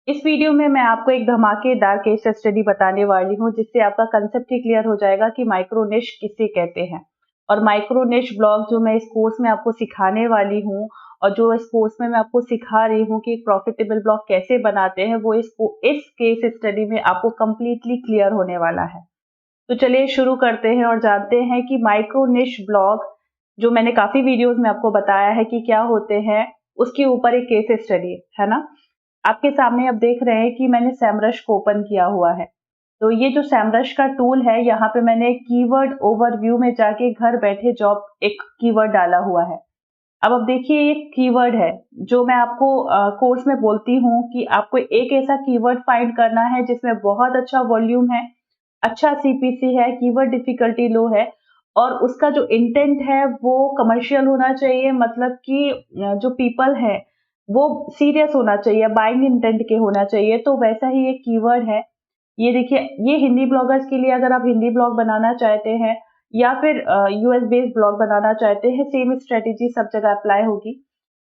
इस वीडियो में मैं आपको एक धमाकेदार केस स्टडी बताने वाली हूँ जिससे आपका कंसेप्ट ही क्लियर हो जाएगा कि माइक्रो निश किसे कहते हैं। और माइक्रो निश ब्लॉग जो मैं इस कोर्स में आपको सिखाने वाली हूँ और जो इस कोर्स में मैं आपको सिखा रही हूँ कि एक प्रॉफिटेबल ब्लॉग कैसे बनाते हैं, वो इस केस स्टडी में आपको कंप्लीटली क्लियर होने वाला है। तो चलिए शुरू करते हैं और जानते हैं कि माइक्रो निश ब्लॉग जो मैंने काफी वीडियोस में आपको बताया है कि क्या होते हैं, उसके ऊपर एक केस स्टडी है ना। आपके सामने अब देख रहे हैं कि मैंने सेमरश को ओपन किया हुआ है। तो ये जो सेमरश का टूल है, यहाँ पे मैंने कीवर्ड ओवरव्यू में जाके घर बैठे जॉब एक कीवर्ड डाला हुआ है। अब देखिए, ये कीवर्ड है जो मैं आपको कोर्स में बोलती हूँ कि आपको एक ऐसा कीवर्ड फाइंड करना है जिसमें बहुत अच्छा वॉल्यूम है, अच्छा सीपीसी है, कीवर्ड डिफिकल्टी लो है और उसका जो इंटेंट है वो कमर्शियल होना चाहिए। मतलब कि जो पीपल है वो सीरियस होना चाहिए, बाइंग इंटेंट के होना चाहिए। तो वैसा ही एक कीवर्ड है। ये देखिए, ये हिंदी ब्लॉगर्स के लिए, अगर आप हिंदी ब्लॉग बनाना चाहते हैं या फिर यूएस बेस्ड ब्लॉग बनाना चाहते हैं, सेम स्ट्रेटेजी सब जगह अप्लाई होगी।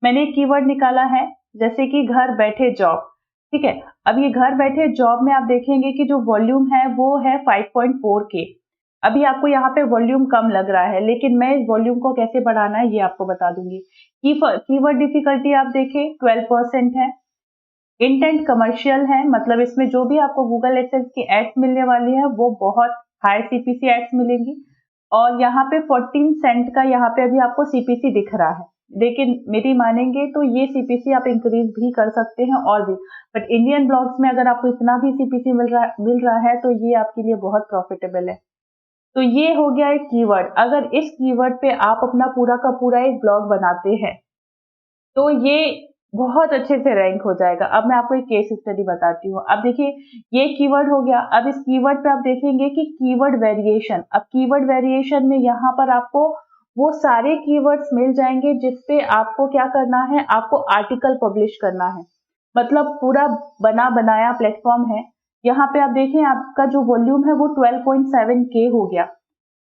मैंने एक कीवर्ड निकाला है जैसे कि घर बैठे जॉब। ठीक है। अब ये घर बैठे जॉब में आप देखेंगे कि जो वॉल्यूम है वो है 5.4 के। अभी आपको यहाँ पे वॉल्यूम कम लग रहा है, लेकिन मैं इस वॉल्यूम को कैसे बढ़ाना है ये आपको बता दूंगी। कीवर्ड डिफिकल्टी आप देखें 12% है। इंटेंट कमर्शियल है, मतलब इसमें जो भी आपको गूगल एडसेंस की एड्स मिलने वाली है वो बहुत हाई सीपीसी एड्स मिलेंगी। और यहाँ पे 14 सेंट का यहाँ पे अभी आपको सीपीसी दिख रहा है, लेकिन मेरी मानेंगे तो ये सीपीसी आप इंक्रीज भी कर सकते हैं और भी। बट इंडियन ब्लॉग्स में अगर आपको इतना भी सीपीसी मिल रहा है तो ये आपके लिए बहुत प्रॉफिटेबल है। तो ये हो गया एक कीवर्ड। अगर इस कीवर्ड पे आप अपना पूरा का पूरा एक ब्लॉग बनाते हैं तो ये बहुत अच्छे से रैंक हो जाएगा। अब मैं आपको एक केस स्टडी बताती हूँ। अब देखिए, ये कीवर्ड हो गया। अब इस कीवर्ड पे आप देखेंगे कि कीवर्ड वेरिएशन। अब कीवर्ड वेरिएशन में यहाँ पर आपको वो सारे कीवर्ड्स मिल जाएंगे जिसपे आपको क्या करना है, आपको आर्टिकल पब्लिश करना है। मतलब पूरा बना बनाया प्लेटफॉर्म है। यहाँ पे आप देखें, आपका जो वॉल्यूम है वो 12.7 के हो गया,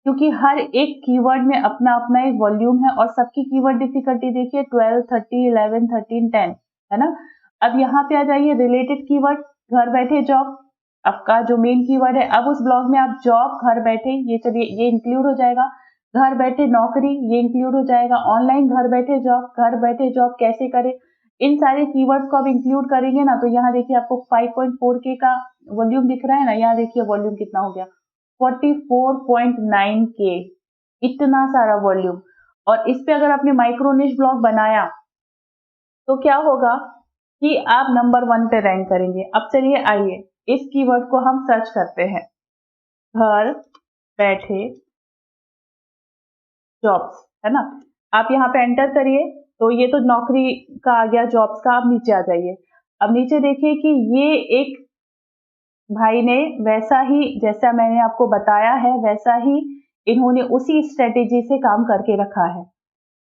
क्योंकि हर एक कीवर्ड में अपना अपना एक वॉल्यूम है और सबकी कीवर्ड डिफिकल्टी देखिए 12, 30, 11, 13, 10 है ना। अब यहाँ पे आ जाइए रिलेटेड कीवर्ड, घर बैठे जॉब आपका जो मेन कीवर्ड है। अब उस ब्लॉग में आप जॉब घर बैठे, ये चलिए ये इंक्लूड हो जाएगा। घर बैठे नौकरी, ये इंक्लूड हो जाएगा। ऑनलाइन घर बैठे जॉब, घर बैठे जॉब कैसे करें, इन सारे कीवर्ड्स को आप इंक्लूड करेंगे ना। तो यहाँ देखिए आपको 5.4 के का वॉल्यूम दिख रहा है ना। यहाँ देखिए वॉल्यूम कितना हो गया, 44.9 के। इतना सारा वॉल्यूम। और इस पे अगर आपने माइक्रो निश ब्लॉग बनाया तो क्या होगा कि आप नंबर 1 पे रैंक करेंगे। अब चलिए आइए इस कीवर्ड को हम सर्च करते हैं, घर बैठे जॉब्स है ना। आप यहाँ पे एंटर करिए तो ये तो नौकरी का आ गया, जॉब्स का। आप नीचे आ जाइए। अब नीचे देखिए कि ये एक भाई ने वैसा ही जैसा मैंने आपको बताया है वैसा ही इन्होंने उसी स्ट्रेटेजी से काम करके रखा है।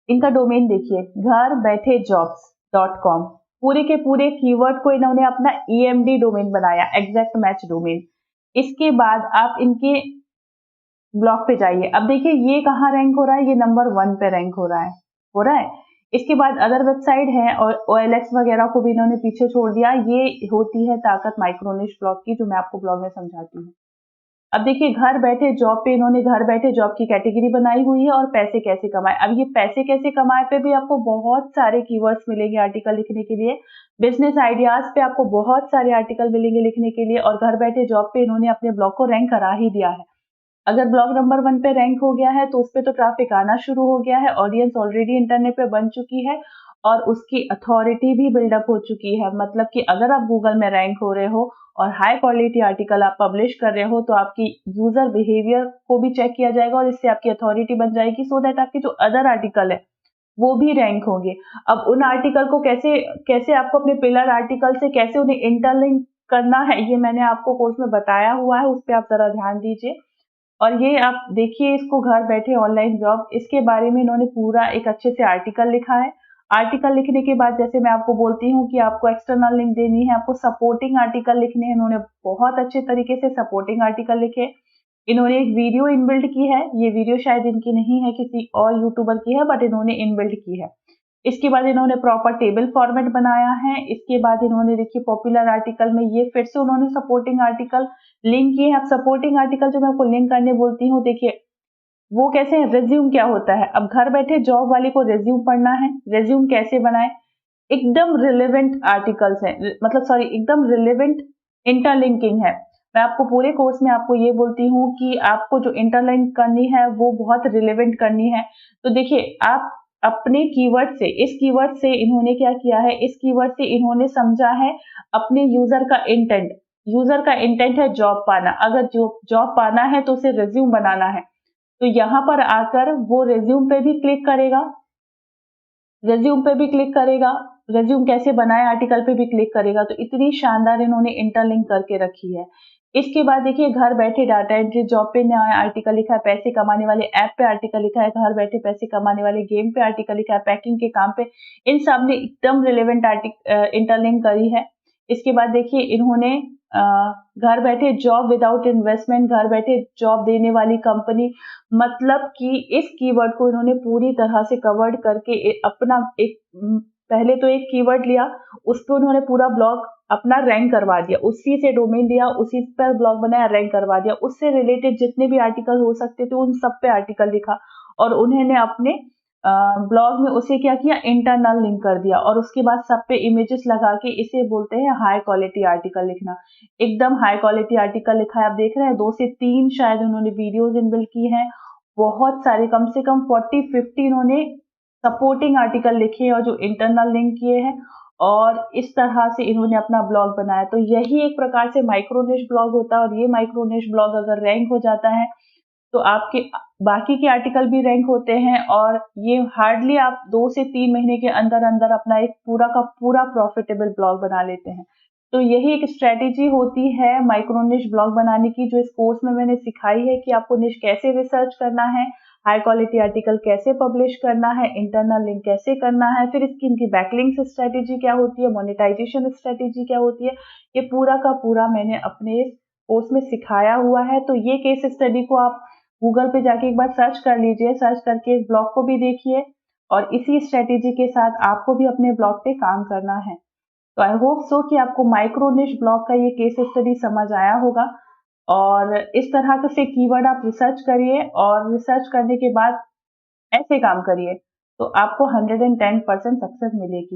इनका डोमेन देखिए, घर बैठे जॉब्स .com। पूरे के पूरे कीवर्ड को इन्होंने अपना EMD डोमेन बनाया, एग्जैक्ट मैच डोमेन। इसके बाद आप इनके ब्लॉग पे जाइए। अब देखिए ये कहाँ रैंक हो रहा है, ये नंबर 1 पे रैंक हो रहा है। इसके बाद अदर वेबसाइट है और OLX वगैरह को भी इन्होंने पीछे छोड़ दिया। ये होती है ताकत माइक्रोनिश ब्लॉग की, जो मैं आपको ब्लॉग में समझाती हूँ। अब देखिए घर बैठे जॉब पे इन्होंने घर बैठे जॉब की कैटेगरी बनाई हुई है और पैसे कैसे कमाए। अब ये पैसे कैसे कमाए पे भी आपको बहुत सारे कीवर्ड्स मिलेंगे आर्टिकल लिखने के लिए। बिजनेस आइडियाज पे आपको बहुत सारे आर्टिकल मिलेंगे लिखने के लिए। और घर बैठे जॉब पे इन्होंने अपने ब्लॉग को रैंक करा ही दिया है। अगर ब्लॉग नंबर 1 पे रैंक हो गया है तो उस पे तो ट्रैफिक आना शुरू हो गया है, ऑडियंस ऑलरेडी इंटरनेट पे बन चुकी है और उसकी अथॉरिटी भी बिल्डअप हो चुकी है। मतलब कि अगर आप गूगल में रैंक हो रहे हो और हाई क्वालिटी आर्टिकल आप पब्लिश कर रहे हो तो आपकी यूजर बिहेवियर को भी चेक किया जाएगा और इससे आपकी अथॉरिटी बन जाएगी, सो दैट आपके जो अदर आर्टिकल है वो भी रैंक होंगे। अब उन आर्टिकल को कैसे कैसे आपको अपने पिलर आर्टिकल से कैसे उन्हें इंटरलिंक करना है, ये मैंने आपको कोर्स में बताया हुआ है, उस पर आप जरा ध्यान दीजिए। और ये आप देखिए इसको, घर बैठे ऑनलाइन जॉब, इसके बारे में इन्होंने पूरा एक अच्छे से आर्टिकल लिखा है। आर्टिकल लिखने के बाद जैसे मैं आपको बोलती हूँ कि आपको एक्सटर्नल लिंक देनी है, आपको सपोर्टिंग आर्टिकल लिखने हैं। इन्होंने बहुत अच्छे तरीके से सपोर्टिंग आर्टिकल लिखे। इन्होंने एक वीडियो इनबिल्ट की है। ये वीडियो शायद इनकी नहीं है, किसी और यूट्यूबर की है, बट इन्होंने इनबिल्ट की है। इसके बाद इन्होंने प्रॉपर टेबल फॉर्मेट बनाया है। इसके बाद इन्होंने देखिए पॉपुलर आर्टिकल में ये फिर से उन्होंने सपोर्टिंग आर्टिकल लिंक किए हैं। अब सपोर्टिंग आर्टिकल जो मैं आपको लिंक करने बोलती हूँ, देखिए वो कैसे है, रिज्यूम क्या होता है। अब घर बैठे जॉब वाले को रिज्यूम पढ़ना है, रिज्यूम कैसे बनाए, एकदम रिलेवेंट आर्टिकल्स है, मतलब सॉरी एकदम रिलेवेंट इंटरलिंकिंग है। मैं आपको पूरे कोर्स में आपको ये बोलती हूँ कि आपको जो इंटरलिंक करनी है वो बहुत रिलेवेंट करनी है। तो देखिए आप अपने कीवर्ड से, इस कीवर्ड से इन्होंने क्या किया है, इस कीवर्ड से इन्होंने समझा है अपने यूजर का इंटेंट। यूजर का इंटेंट है जॉब पाना, अगर जॉब पाना है तो उसे रिज्यूम बनाना है। तो यहाँ पर आकर वो रिज्यूम पे भी क्लिक करेगा, रिज्यूम पे भी क्लिक करेगा, रिज्यूम कैसे बनाए आर्टिकल पे भी क्लिक करेगा। तो इतनी शानदार इन्होंने इंटरलिंक करके रखी है। इसके बाद देखिए घर बैठे डाटा एंट्री जॉब पे नया आर्टिकल लिखा है, पैसे कमाने वाले ऐप पे आर्टिकल लिखा है, घर बैठे पैसे कमाने वाले गेम पे आर्टिकल लिखा है, पैकिंग के काम पे, इन सब ने एकदम रिलेवेंट इंटरलिंक करी है। इसके बाद देखिए इन्होंने घर बैठे जॉब विदाउट इन्वेस्टमेंट, घर बैठे जॉब देने वाली कंपनी, मतलब कि इस कीवर्ड को इन्होंने पूरी तरह से कवर्ड करके अपना एक पहले तो एक कीवर्ड लिया, उस पर उन्होंने पूरा ब्लॉग अपना रैंक करवा दिया, उसी से डोमेन लिया, उसी पर ब्लॉग बनाया, रैंक करवा दिया, उससे रिलेटेड जितने भी आर्टिकल हो सकते थे उन सब पे आर्टिकल लिखा और उन्होंने अपने ब्लॉग में उसे क्या किया, इंटरनल लिंक कर दिया और उसके बाद सब पे इमेजेस लगा के, इसे बोलते हैं हाई क्वालिटी आर्टिकल लिखना। एकदम हाई क्वालिटी आर्टिकल लिखा है, आप देख रहे हैं 2 से 3 शायद उन्होंने वीडियोस इनबिल्ट की हैं, बहुत सारे, कम से कम 40-50 इन्होंने सपोर्टिंग आर्टिकल लिखे और जो इंटरनल लिंक किए हैं और इस तरह से इन्होंने अपना ब्लॉग बनाया। तो यही एक प्रकार से माइक्रोनिश ब्लॉग होता है और ये माइक्रोनिश ब्लॉग अगर रैंक हो जाता है तो आपके बाकी के आर्टिकल भी रैंक होते हैं और ये हार्डली आप 2 से 3 महीने के अंदर अंदर अपना एक पूरा का पूरा प्रॉफिटेबल ब्लॉग बना लेते हैं। तो यही एक स्ट्रेटेजी होती है माइक्रो निश ब्लॉग बनाने की, जो इस कोर्स में मैंने सिखाई है कि आपको निश कैसे रिसर्च करना है, हाई क्वालिटी आर्टिकल कैसे पब्लिश करना है, इंटरनल लिंक कैसे करना है, फिर इसकी इनकी बैकलिंक्स स्ट्रेटेजी क्या होती है, मोनेटाइजेशन स्ट्रेटेजी क्या होती है, ये पूरा का पूरा मैंने अपने इस कोर्स में सिखाया हुआ है। तो ये केस स्टडी को आप गूगल पे जाके एक बार सर्च कर लीजिए, सर्च करके इस ब्लॉग को भी देखिए और इसी स्ट्रेटेजी के साथ आपको भी अपने ब्लॉग पे काम करना है। तो आई होप सो कि आपको माइक्रो निश ब्लॉग का ये केस स्टडी समझ आया होगा और इस तरह से कीवर्ड आप रिसर्च करिए और रिसर्च करने के बाद ऐसे काम करिए तो आपको 110% सक्सेस मिलेगी।